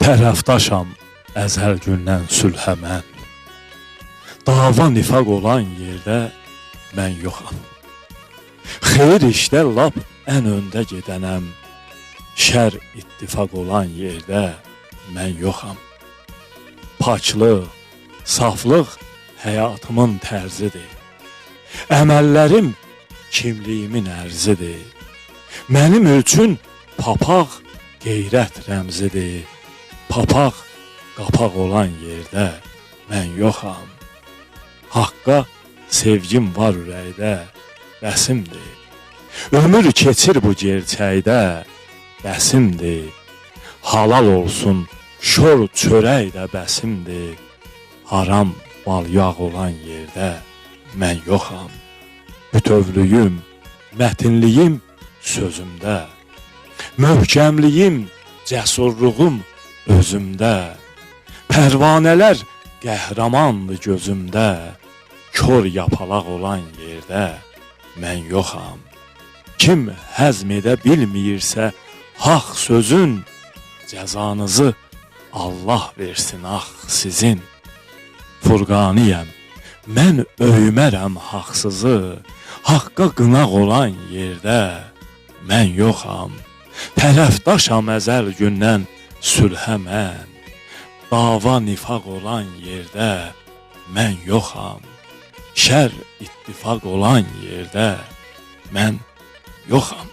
Tərəfdaşam əzəl gündən sülhə mən. Dava nifaq olan yerdə mən yoxam. Xeyir işdə lap ən öndə gedənəm. Şər ittifaq olan yerdə mən yoxam. Paklıq, saflıq həyatımın tərzidir. Əməllərim kimliyimin ərzidir. Mənim üçün papaq qeyrət rəmzidir. Papaq, qapaq olan yerdə mən yoxam. Haqqa sevgim var ürəkdə, bəsimdir. Ömür keçir bu gerçəkdə, bəsimdir. Halal olsun şor çörək də bəsimdir. Haram bal yağ olan yerdə mən yoxam. Bütövlüyüm, mətinliyim sözümdə. Möhkəmliyim, cəsurluğum özümdə. Pərvanələr qəhrəmandır gözümdə. Kör yapalaq olan yerdə mən yoxam. Kim həzm edə bilməyirsə haqq sözün, cəzanızı Allah versin ax sizin. Furqaniyəm, mən öymərəm haqsızı. Haqqa qınaq olan yerdə mən yoxam. Tərəfdaşam əzəl gündən sülhə mən. Dava nifaq olan yerdə mən yoxam. Şər ittifaq olan yerdə mən yoxam.